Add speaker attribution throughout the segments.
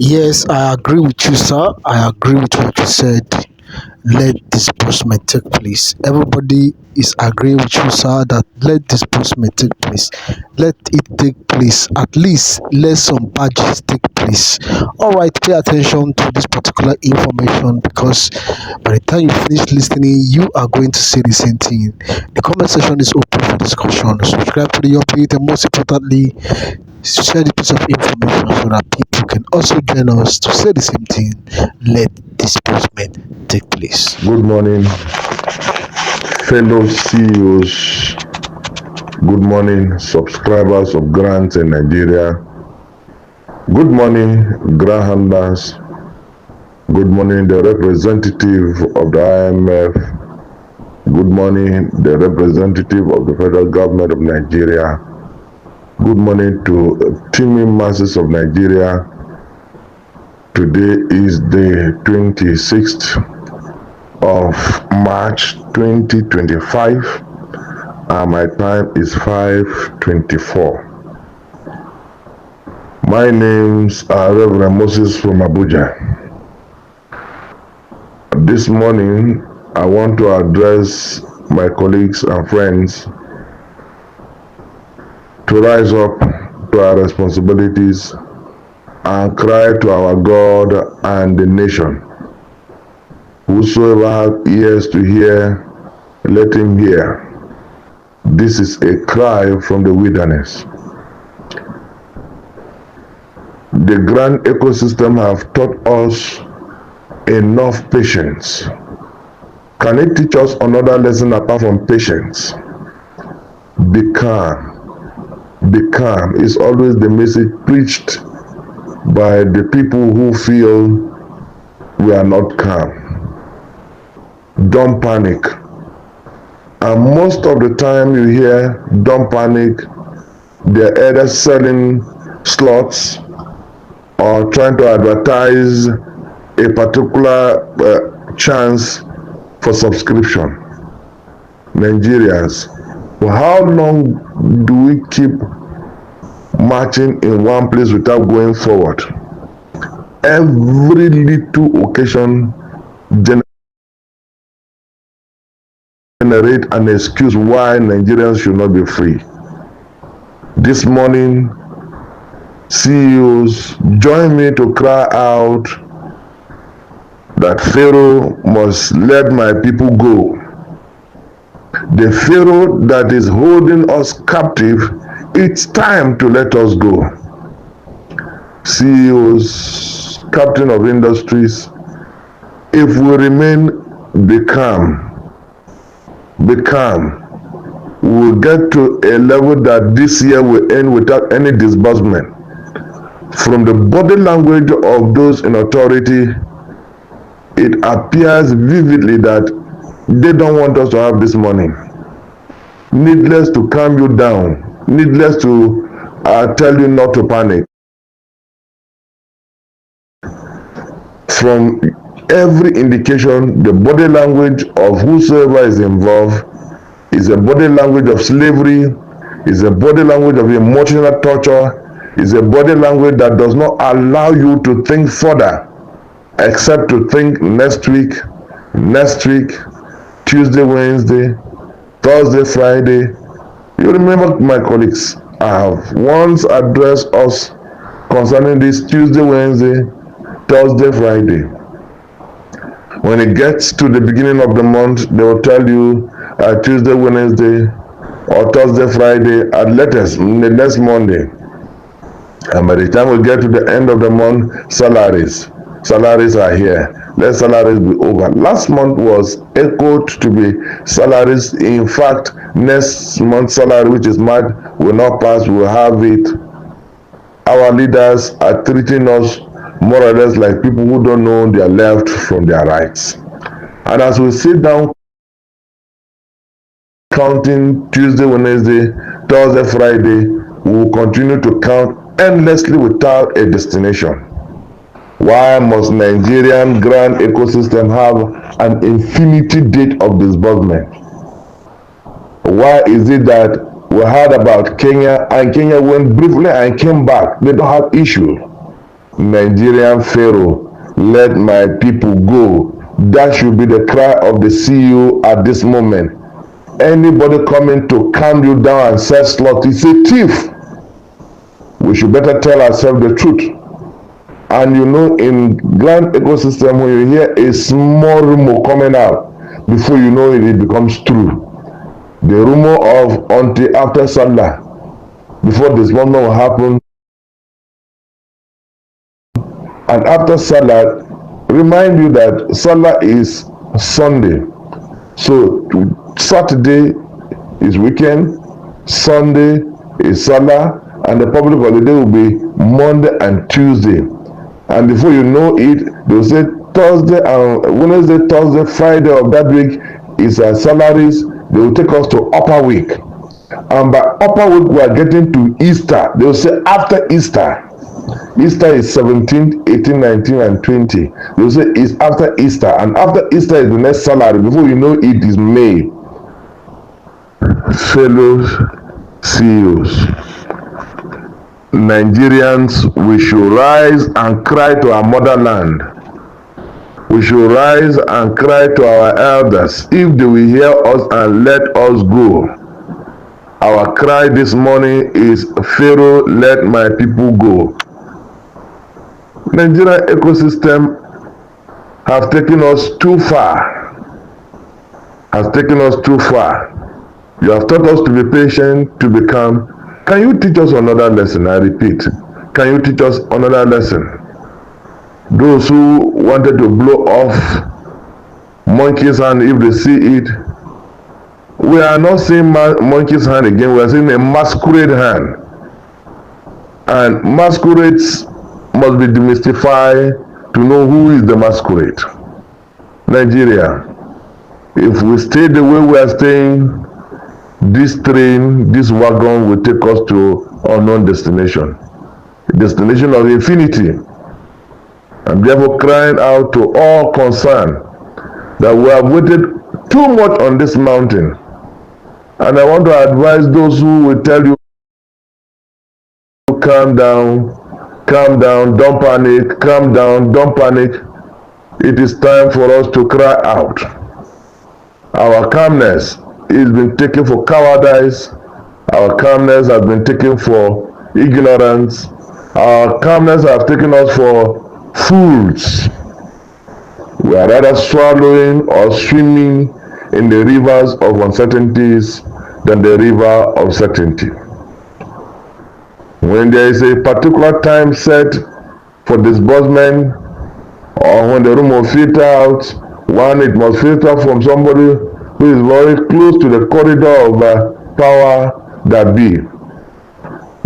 Speaker 1: Yes, I agree with you, sir. I agree with what you said. Let disbursement take place. Everybody is agreeing with you, sir, that let disbursement take place. Let it take place. At least let some badges take place. All right, pay attention to this particular information because by the time you finish listening, you are going to say the same thing. The comment section is open for discussion. Subscribe to the update and most importantly, share the piece of information so that people can also join us to say the same thing. Let disbursement take place.
Speaker 2: Good morning, fellow CEOs. Good morning, subscribers of grants in Nigeria. Good morning, grant handlers. Good morning, the representative of the IMF. Good morning, the representative of the federal government of Nigeria. Good morning to teeming masses of Nigeria. Today is the 26th of March 2025 and my time is 5:24. My name's Reverend Moses from Abuja. This morning I want to address my colleagues and friends to rise up to our responsibilities and cry to our God and the nation. Whosoever has ears to hear, let him hear. This is a cry from the wilderness. The grand ecosystem have taught us enough patience. Can it teach us another lesson apart from patience? Be calm. Be calm is always the message preached by the people who feel we are not calm. Don't panic. And most of the time you hear don't panic, they're either selling slots or trying to advertise a particular chance for subscription. Nigerians, for how long do we keep marching in one place without going forward? Every little occasion generate an excuse why Nigerians should not be free. This morning, CEOs, join me to cry out that Pharaoh must let my people go. The Pharaoh that is holding us captive, it's time to let us go. CEOs, captain of industries, if we remain, be calm. Be calm. We will get to a level that this year will end without any disbursement. From the body language of those in authority, it appears vividly that they don't want us to have this money. Needless to calm you down, needless to tell you not to panic. From every indication, the body language of whosoever is involved is a body language of slavery, is a body language of emotional torture, is a body language that does not allow you to think further except to think next week, Tuesday, Wednesday, Thursday, Friday. You remember, my colleagues, I have once addressed us concerning this Tuesday, Wednesday, Thursday, Friday. When it gets to the beginning of the month, they will tell you Tuesday, Wednesday, or Thursday, Friday, at latest, the next Monday. And by the time we get to the end of the month, salaries are here. Let salaries be over. Last month was echoed to be salaries. In fact, next month's salary, which is March, will not pass. We will have it. Our leaders are treating us more or less like people who don't know their left from their rights. And as we sit down counting Tuesday, Wednesday, Thursday, Friday, we will continue to count endlessly without a destination. Why must Nigerian grand ecosystem have an infinity date of disbursement? Why is it that we heard about Kenya and Kenya went briefly and came back? They don't have issue. Nigerian Pharaoh, let my people go. That should be the cry of the CEO at this moment. Anybody coming to calm you down and set slot is a thief. We should better tell ourselves the truth. And you know, in grand ecosystem, when you hear a small rumor coming out, before you know it, it becomes true. The rumor of until after Salah, before this moment will happen, and after Salah, remind you that Salah is Sunday. So Saturday is weekend, Sunday is Salah, and the public holiday will be Monday and Tuesday. And before you know it, they will say Thursday and Wednesday, Thursday, Friday of that week is our salaries. They will take us to upper week. And by upper week, we are getting to Easter. They will say after Easter. Easter is 17, 18, 19, and 20. They will say it's after Easter. And after Easter is the next salary. Before you know it is May. Fellow CEOs, Nigerians, we should rise and cry to our motherland. We should rise and cry to our elders if they will hear us and let us go. Our cry this morning is, Pharaoh, let my people go. Nigerian ecosystem have taken us too far. Has taken us too far. You have taught us to be patient, to become. Can you teach us another lesson? I repeat. Can you teach us another lesson? Those who wanted to blow off monkey's hand if they see it, we are not seeing monkey's hand again. We are seeing a masquerade hand. And masquerades must be demystified to know who is the masquerade. Nigeria, if we stay the way we are staying, this train, this wagon will take us to unknown destination, a destination of infinity. I'm therefore crying out to all concerned that we have waited too much on this mountain. And I want to advise those who will tell you, calm down, don't panic, calm down, don't panic. It is time for us to cry out. Our calmness has been taken for cowardice. Our calmness has been taken for ignorance. Our calmness has taken us for fools. We are rather swallowing or swimming in the rivers of uncertainties than the river of certainty. When there is a particular time set for disbursement, or when the room will filter out, one, it must filter from somebody who is very close to the corridor of power that be.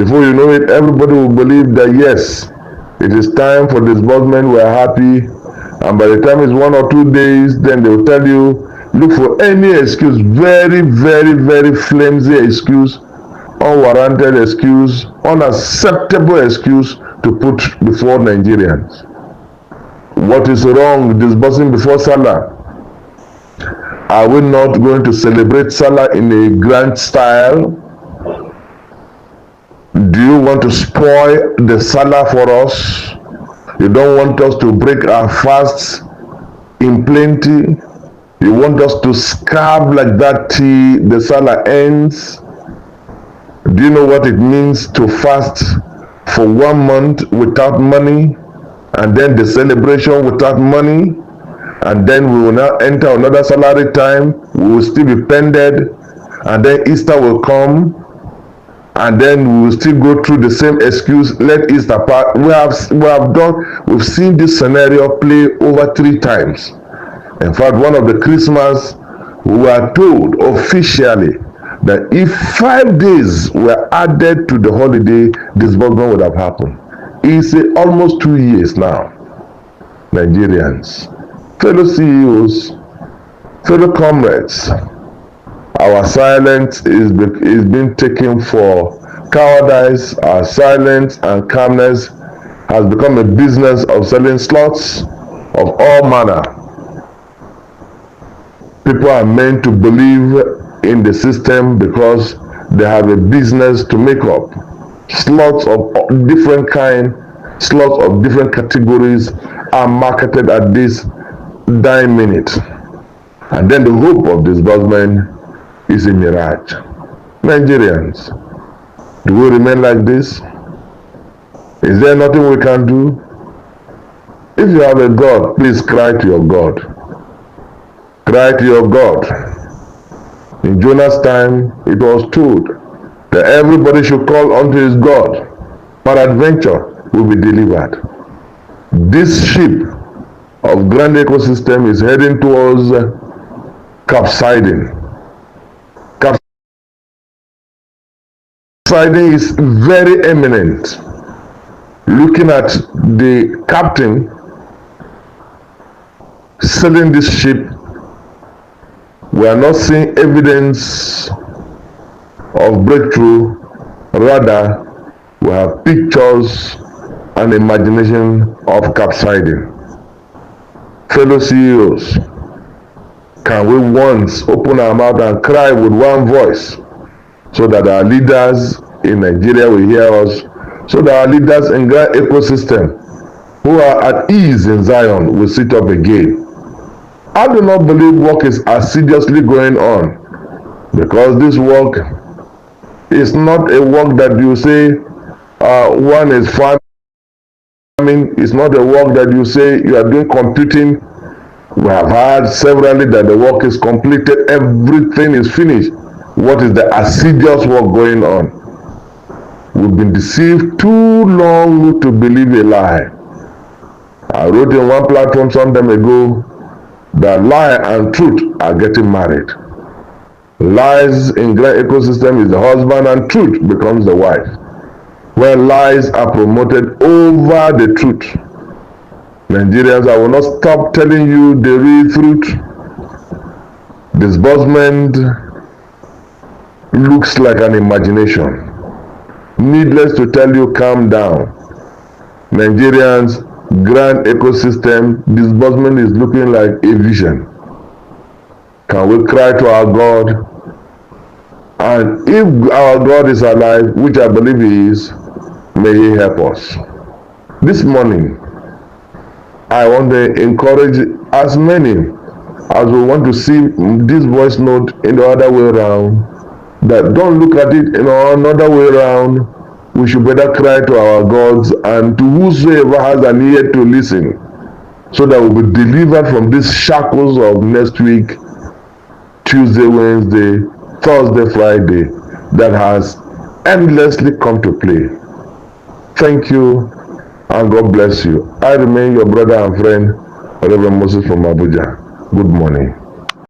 Speaker 2: Before you know it, everybody will believe that yes, it is time for disbursement, we are happy, and by the time it's 1 or 2 days, then they will tell you, look for any excuse, very, very, very flimsy excuse, unwarranted excuse, unacceptable excuse to put before Nigerians. What is wrong with disbursing before Salah? Are we not going to celebrate Salah in a grand style? Do you want to spoil the Salah for us? You don't want us to break our fasts in plenty? You want us to starve like that till the Salah ends? Do you know what it means to fast for 1 month without money, and then the celebration without money, and then we will now enter another salary time, we will still be pended, and then Easter will come, and then we will still go through the same excuse, let Easter pass. We've seen this scenario play over 3 times. In fact, one of the Christmas, we were told officially that if 5 days were added to the holiday, disbursement would have happened. It's almost 2 years now. Nigerians, fellow CEOs, fellow comrades, our silence is being taken for cowardice. Our silence and calmness has become a business of selling slots of all manner. People are meant to believe in the system because they have a business to make up. Slots of different kind slots of different categories are marketed at this dime minute. And then the hope of disbursement is a mirage. Nigerians, do we remain like this? Is there nothing we can do? If you have a God, please cry to your God. Cry to your God. In Jonah's time, it was told that everybody should call unto his God. Peradventure will be delivered. This ship of grand ecosystem is heading towards capsiding. Capsiding is very imminent. Looking at the captain sailing this ship, we are not seeing evidence of breakthrough. Rather, we have pictures and imagination of capsiding. Fellow CEOs, can we once open our mouth and cry with one voice so that our leaders in Nigeria will hear us, so that our leaders in grand ecosystem who are at ease in Zion will sit up again? I do not believe work is assiduously going on, because this work is not a work that you say one is farming. It's not a work that you say you are doing computing. We have heard severally that the work is completed, everything is finished. What is the assiduous work going on? We've been deceived too long to believe a lie. I wrote in one platform some time ago that lie and truth are getting married. Lies in grand ecosystem is the husband and truth becomes the wife. When lies are promoted over the truth, Nigerians, I will not stop telling you the real truth. Disbursement looks like an imagination. Needless to tell you, calm down. Nigerians, grand ecosystem, disbursement is looking like a vision. Can we cry to our God? And if our God is alive, which I believe he is, may he help us. This morning, I want to encourage as many as we want to see this voice note in the other way around, that don't look at it in another way around. We should better cry to our gods and to whosoever has an ear to listen, so that we'll be delivered from these shackles of next week, Tuesday, Wednesday, Thursday, Friday, that has endlessly come to play. Thank you, and God bless you. I remain your brother and friend, Reverend Moses from Abuja. Good morning.